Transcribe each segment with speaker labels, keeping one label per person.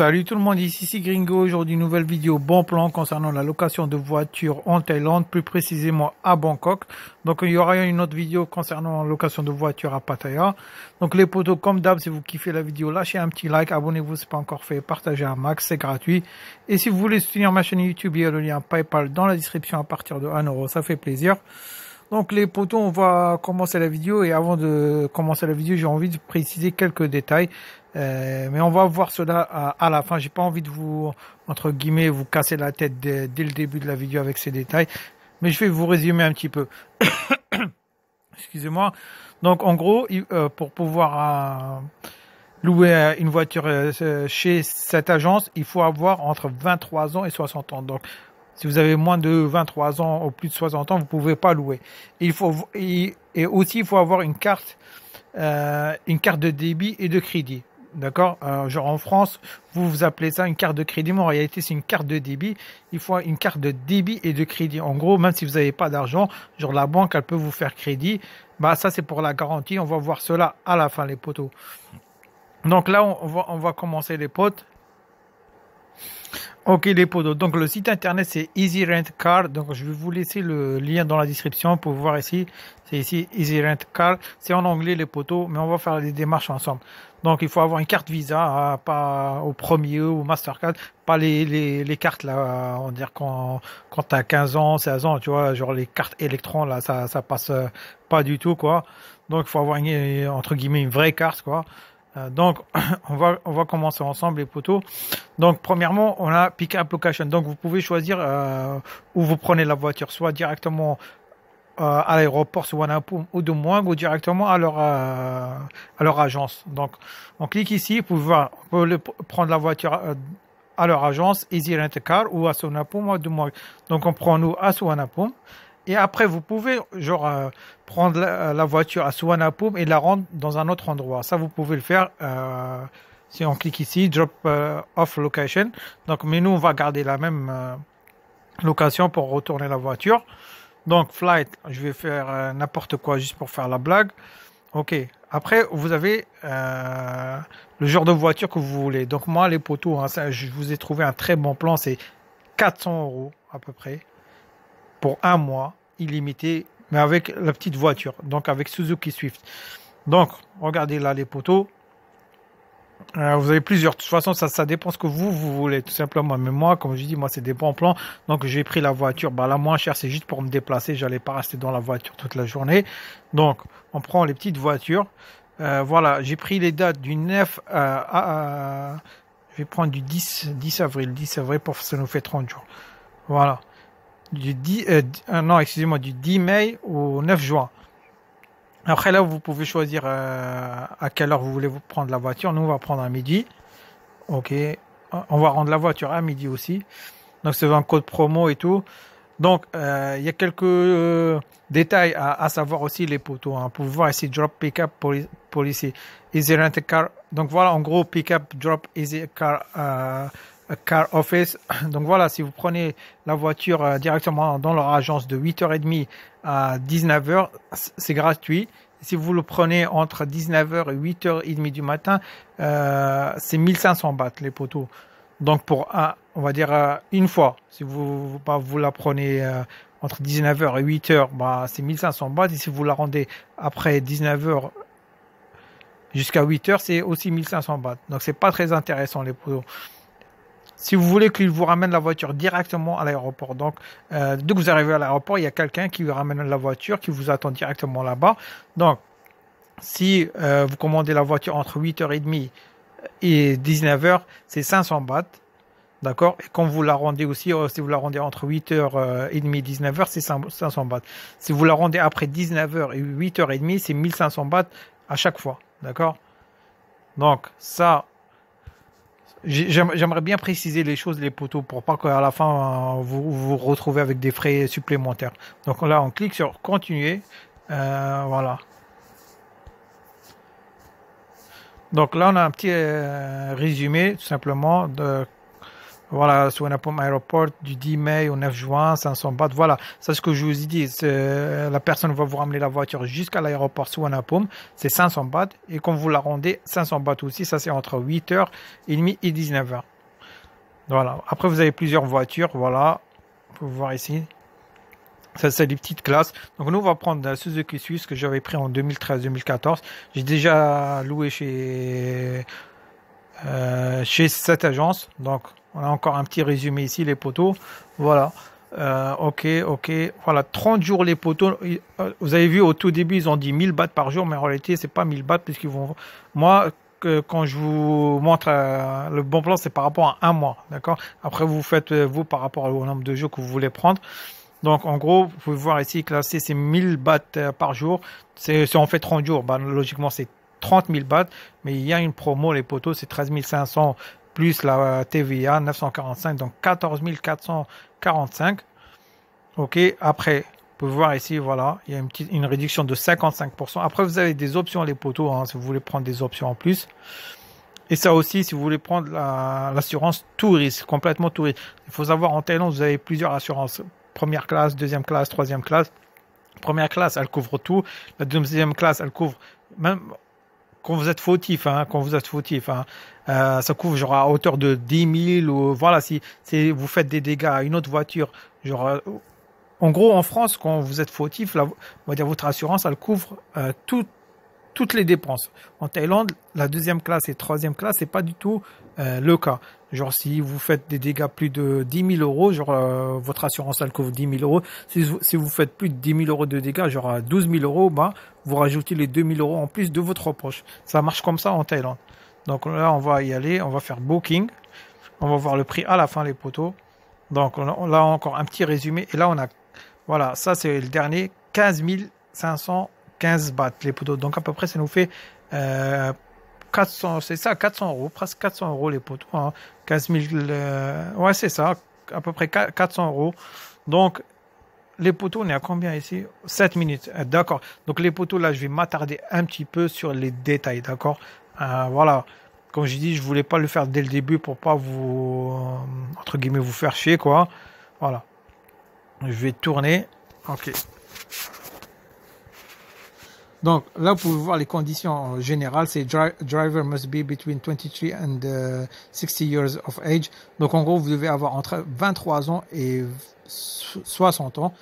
Speaker 1: Salut tout le monde, ici c'est Gringo. Aujourd'hui, nouvelle vidéo bon plan concernant la location de voitures en Thaïlande, plus précisément à Bangkok. Donc il y aura une autre vidéo concernant la location de voitures à Pattaya. Donc les potos, comme d'hab, si vous kiffez la vidéo, lâchez un petit like, abonnez-vous si ce n'est pas encore fait, partagez un max, c'est gratuit. Et si vous voulez soutenir ma chaîne YouTube, il y a le lien PayPal dans la description à partir de 1 €, ça fait plaisir. Donc les potos, on va commencer la vidéo et avant de commencer la vidéo, j'ai envie de préciser quelques détails. Mais on va voir cela à la fin. J'ai pas envie de vous, entre guillemets, vous casser la tête dès le début de la vidéo avec ces détails. Mais je vais vous résumer un petit peu. Excusez-moi. Donc en gros, pour pouvoir louer une voiture chez cette agence, il faut avoir entre 23 ans et 60 ans. Donc si vous avez moins de 23 ans ou plus de 60 ans, vous pouvez pas louer. Et aussi, il faut avoir une carte de débit et de crédit. D'accord? Genre en France, vous appelez ça une carte de crédit, mais en réalité, c'est une carte de débit. Il faut une carte de débit et de crédit. En gros, même si vous n'avez pas d'argent, genre la banque, elle peut vous faire crédit. Bah, ça, c'est pour la garantie. On va voir cela à la fin, les potos. Donc là, on va commencer, les potes. Ok les potos, donc le site internet c'est Easy Rent Car, donc je vais vous laisser le lien dans la description pour voir ici, c'est ici Easy Rent Car, c'est en anglais les potos, mais on va faire les démarches ensemble. Donc il faut avoir une carte Visa, pas au premier ou Mastercard, pas les cartes là, on dirait quand t'as 15 ans, 16 ans, tu vois, genre les cartes électrons là, ça passe pas du tout quoi. Donc il faut avoir entre guillemets une vraie carte quoi. Donc, on va commencer ensemble les potos. Donc, premièrement, on a Pick-up Location. Donc, vous pouvez choisir où vous prenez la voiture, soit directement à l'aéroport Suvarnabhumi ou de Muang, ou directement à leur agence. Donc, on clique ici, vous pouvez voir, on peut prendre la voiture à leur agence, Easy Rent Car, ou à Suvarnabhumi ou de Muang. Donc, on prend nous à Suvarnabhumi. Et après, vous pouvez prendre la voiture à Suvarnabhumi et la rendre dans un autre endroit. Ça, vous pouvez le faire si on clique ici, Drop Off Location. Donc, mais nous, on va garder la même location pour retourner la voiture. Donc, Flight, je vais faire n'importe quoi juste pour faire la blague. Ok. Après, vous avez le genre de voiture que vous voulez. Donc, moi, les potos, hein, je vous ai trouvé un très bon plan. C'est 400 € à peu près. Pour un mois, illimité, mais avec la petite voiture, donc avec Suzuki Swift. Donc, regardez là les potos. Vous avez plusieurs. De toute façon, ça dépend ce que vous voulez, tout simplement. Mais moi, comme je dis, moi, c'est des bons plans. Donc, j'ai pris la voiture. Bah, la moins chère, c'est juste pour me déplacer. J'allais pas rester dans la voiture toute la journée. Donc, on prend les petites voitures. Voilà, j'ai pris les dates du 9 je vais prendre du 10 avril. 10 avril, pour ça nous fait 30 jours. Voilà. Du 10 mai au 9 juin. Après là, vous pouvez choisir à quelle heure vous voulez vous prendre la voiture. Nous, on va prendre à midi. Ok. On va rendre la voiture à midi aussi. Donc, c'est un code promo et tout. Donc, il y a quelques détails à savoir aussi, les potos. Hein. Pour voir ici, Drop Pickup Policy. Easy Rent Car. Donc, voilà, en gros, Pickup, Drop, Easy Car... Car Office. Donc voilà, si vous prenez la voiture directement dans leur agence de 8h30 à 19h, c'est gratuit. Si vous le prenez entre 19h et 8h30 du matin, c'est 1500 bahts les potos. Donc pour on va dire une fois, si vous la prenez entre 19h et 8h, bah, c'est 1500 bahts. Et si vous la rendez après 19h jusqu'à 8h, c'est aussi 1500 bahts. Donc c'est pas très intéressant les potos. Si vous voulez qu'il vous ramène la voiture directement à l'aéroport, donc dès que vous arrivez à l'aéroport, il y a quelqu'un qui vous ramène la voiture, qui vous attend directement là-bas. Donc, si vous commandez la voiture entre 8h30 et 19h, c'est 500 bahts. D'accord? Et quand vous la rendez aussi, si vous la rendez entre 8h30 et 19h, c'est 500 bahts. Si vous la rendez après 19h et 8h30, c'est 1500 bahts à chaque fois. D'accord? Donc, ça... J'aimerais bien préciser les choses, les potos, pour pas qu'à la fin vous vous retrouvez avec des frais supplémentaires. Donc là, on clique sur continuer. Voilà. Donc là, on a un petit résumé, tout simplement, de voilà, Suvarnabhumi Aéroport du 10 mai au 9 juin, 500 bahts. Voilà, c'est ce que je vous ai dit. La personne va vous ramener la voiture jusqu'à l'aéroport Suvarnabhumi. C'est 500 bahts. Et quand vous la rendez, 500 bahts aussi. Ça, c'est entre 8h30 et 19h. Voilà. Après, vous avez plusieurs voitures. Voilà. Vous pouvez voir ici. Ça, c'est des petites classes. Donc, nous, on va prendre la Suzuki Swift que j'avais pris en 2013-2014. J'ai déjà loué chez cette agence. Donc, on a encore un petit résumé ici, les poteaux. Voilà. Ok. Voilà, 30 jours les poteaux. Vous avez vu au tout début, ils ont dit 1000 bahts par jour, mais en réalité, c'est pas 1000 bahts puisqu'ils vont. Moi, quand je vous montre le bon plan, c'est par rapport à un mois, d'accord? Après, vous faites vous par rapport au nombre de jours que vous voulez prendre. Donc, en gros, vous pouvez voir ici, classé, c'est 1000 bahts par jour. Si on fait 30 jours, bah, logiquement, c'est 30 000 bahts. Mais il y a une promo, les poteaux, c'est 13 500 plus la TVA, 945, donc 14 445. OK. Après, vous pouvez voir ici, voilà, il y a une réduction de 55%. Après, vous avez des options, les poteaux, hein, si vous voulez prendre des options en plus. Et ça aussi, si vous voulez prendre l'assurance touriste, complètement touriste. Il faut savoir, en Thaïlande, vous avez plusieurs assurances. Première classe, deuxième classe, troisième classe. Première classe, elle couvre tout. La deuxième classe, elle couvre même quand vous êtes fautif, hein, ça couvre genre à hauteur de 10 000 ou voilà, si vous faites des dégâts à une autre voiture, genre en gros en France, quand vous êtes fautif, on va dire votre assurance, elle couvre toutes les dépenses. En Thaïlande, la deuxième classe et troisième classe, c'est pas du tout le cas. Genre, si vous faites des dégâts plus de 10 000 euros, genre, votre assurance, elle couvre 10 000 euros. Si vous faites plus de 10 000 euros de dégâts, genre à 12 000 euros, bah, vous rajoutez les 2 000 euros en plus de votre poche. Ça marche comme ça en Thaïlande. Donc là, on va y aller, on va faire booking. On va voir le prix à la fin, les poteaux. Donc là, encore un petit résumé. Et là, on a, voilà, ça c'est le dernier, 15 515 bahts, les poteaux. Donc à peu près, ça nous fait 400, c'est ça, 400 euros, presque 400 euros les poteaux, hein. 15 000, ouais, c'est ça, à peu près 400 euros. Donc, les poteaux, on est à combien ici? 7 minutes, d'accord. Donc, les poteaux, là, je vais m'attarder un petit peu sur les détails, d'accord? Voilà. Comme je dis, je voulais pas le faire dès le début pour pas vous, entre guillemets, vous faire chier, quoi. Voilà. Je vais tourner. Ok. Donc là, vous pouvez voir les conditions générales. C'est driver must be between 23 and 60 years of age. Donc en gros, vous devez avoir entre 23 ans et 60 ans.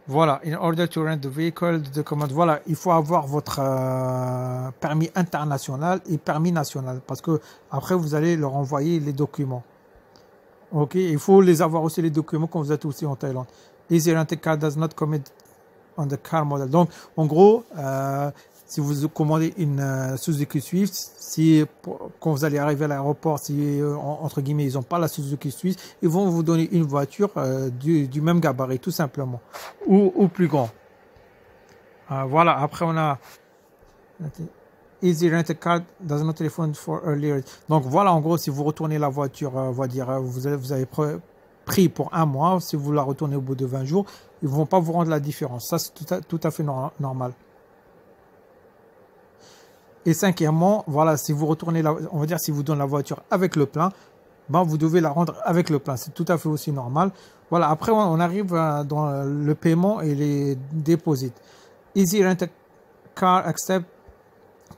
Speaker 1: Voilà. In order to rent the vehicle, the command. Voilà, il faut avoir votre permis international et permis national parce que après vous allez leur envoyer les documents. Ok. Il faut les avoir aussi les documents quand vous êtes aussi en Thaïlande. Easy Rent a Car does not commit on the car model. Donc, en gros, si vous commandez une Suzuki Swift, quand vous allez arriver à l'aéroport, si entre guillemets ils n'ont pas la Suzuki Swift, ils vont vous donner une voiture du même gabarit, tout simplement, ou plus grand. Voilà. Après, on a Easy Rent a Car does not refund for earlier. Donc voilà, en gros, si vous retournez la voiture, on va dire, vous avez pris pour un mois, si vous la retournez au bout de 20 jours, ils ne vont pas vous rendre la différence. Ça, c'est tout à fait normal. Et cinquièmement, voilà, si vous retournez, on va dire, si vous donnez la voiture avec le plein, ben, vous devez la rendre avec le plein. C'est tout à fait aussi normal. Voilà, après, on arrive dans le paiement et les déposits. Easy Rent a Car accept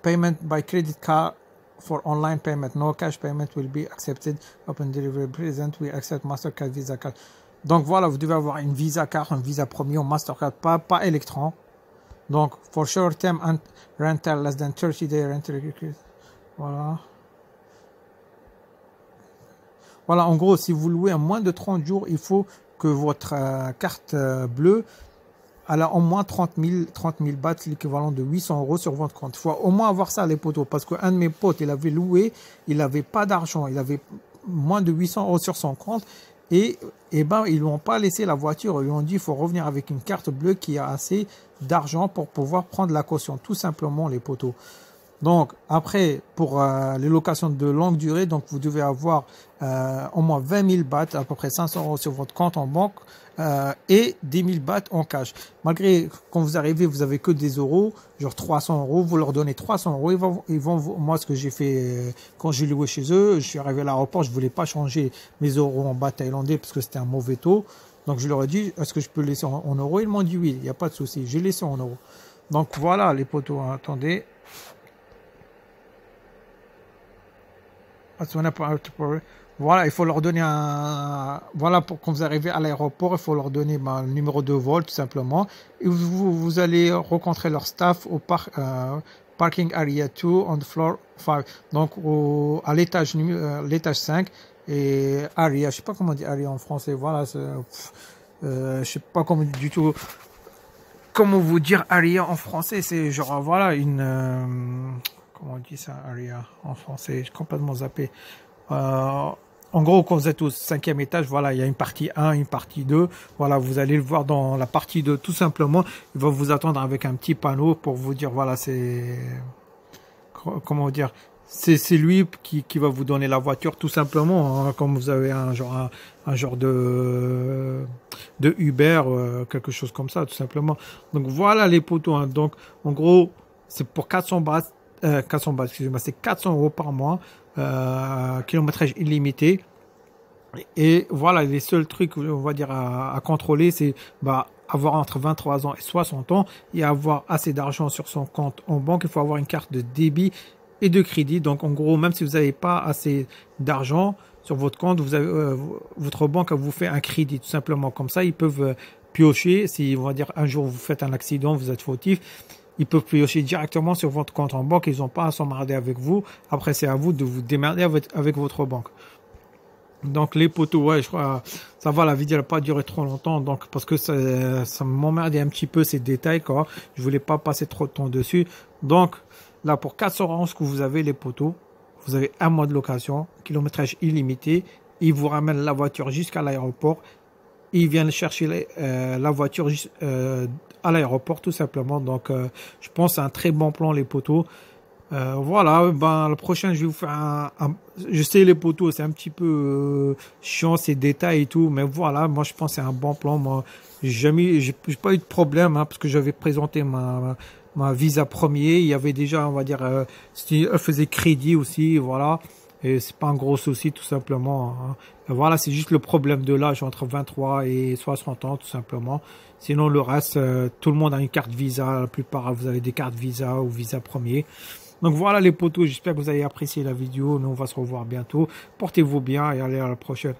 Speaker 1: payment by credit card for online payment. No cash payment will be accepted upon delivery. Present, we accept Mastercard, Visa card. Donc voilà, vous devez avoir une Visa card, un Visa Premium, Mastercard, pas Electron. Donc, for short term and rental less than 30 day rental. Voilà. Voilà, en gros, si vous louez en moins de 30 jours, il faut que votre carte bleue elle a au moins 30 000 bahts, l'équivalent de 800 euros sur votre compte. Il faut au moins avoir ça, les potos, parce qu'un de mes potes, il avait loué, il n'avait pas d'argent, il avait moins de 800 euros sur son compte, et ben, ils lui ont pas laissé la voiture, ils lui ont dit, il faut revenir avec une carte bleue qui a assez d'argent pour pouvoir prendre la caution, tout simplement, les potos. Donc, après, pour les locations de longue durée, donc vous devez avoir au moins 20 000 bahts, à peu près 500 euros sur votre compte en banque et 10 000 bahts en cash. Malgré, quand vous arrivez, vous avez que des euros, genre 300 euros, vous leur donnez 300 euros, moi, ce que j'ai fait quand j'ai loué chez eux, je suis arrivé à l'aéroport, je voulais pas changer mes euros en bahts thaïlandais parce que c'était un mauvais taux. Donc, je leur ai dit, est-ce que je peux laisser en euros? Ils m'ont dit oui, il n'y a pas de souci, j'ai laissé en euros. Donc, voilà les potos, hein, attendez. Voilà, il faut leur donner voilà, pour quand vous arrivez à l'aéroport, il faut leur donner le numéro de vol tout simplement. Et vous allez rencontrer leur staff au parking area 2 on the floor 5. Donc à l'étage 5 et area, je sais pas comment on dit area en français. Voilà, je sais pas du tout comment vous dire area en français. C'est genre voilà comment on dit ça area en français? J'ai complètement zappé. En gros, quand vous êtes au 5e étage, voilà, il y a une partie 1, une partie 2. Voilà, vous allez le voir dans la partie 2, tout simplement. Il va vous attendre avec un petit panneau pour vous dire, voilà, comment dire, c'est lui qui va vous donner la voiture, tout simplement, hein, comme vous avez un genre de Uber, quelque chose comme ça, tout simplement. Donc voilà les poteaux, hein. Donc, en gros, c'est pour 400 bahts, excusez-moi, c'est 400 € par mois. Kilométrage illimité. Et voilà, les seuls trucs, on va dire, à contrôler, c'est avoir entre 23 ans et 60 ans et avoir assez d'argent sur son compte en banque. Il faut avoir une carte de débit et de crédit. Donc, en gros, même si vous n'avez pas assez d'argent sur votre compte, votre banque vous fait un crédit, tout simplement. Comme ça, ils peuvent piocher. Si, on va dire, un jour vous faites un accident, vous êtes fautif, ils peuvent piocher directement sur votre compte en banque. Ils n'ont pas à s'emmerder avec vous. Après, c'est à vous de vous démerder avec votre banque. Donc, les poteaux, ouais, je crois, ça va, la vidéo n'a pas duré trop longtemps. Donc, parce que ça m'emmerdait un petit peu ces détails, quoi. Je voulais pas passer trop de temps dessus. Donc, là, pour 400 € que vous avez, les poteaux, vous avez un mois de location, kilométrage illimité. Ils vous ramènent la voiture jusqu'à l'aéroport. Ils viennent chercher la voiture à l'aéroport, tout simplement. Donc, je pense que c'est un très bon plan, les poteaux. Voilà, le prochain, je vais vous faire je sais, les poteaux, c'est un petit peu chiant, ces détails et tout. Mais voilà, moi, je pense que c'est un bon plan. Moi, j'ai pas eu de problème, hein, parce que j'avais présenté ma visa premier. Il y avait déjà, on va dire, elle faisait crédit aussi, voilà. Et c'est pas un gros souci, tout simplement, hein. Et voilà, c'est juste le problème de l'âge entre 23 et 60 ans, tout simplement. Sinon, le reste, tout le monde a une carte Visa. La plupart, vous avez des cartes Visa ou Visa premier. Donc voilà les potos, j'espère que vous avez apprécié la vidéo. Nous, on va se revoir bientôt. Portez-vous bien et allez à la prochaine.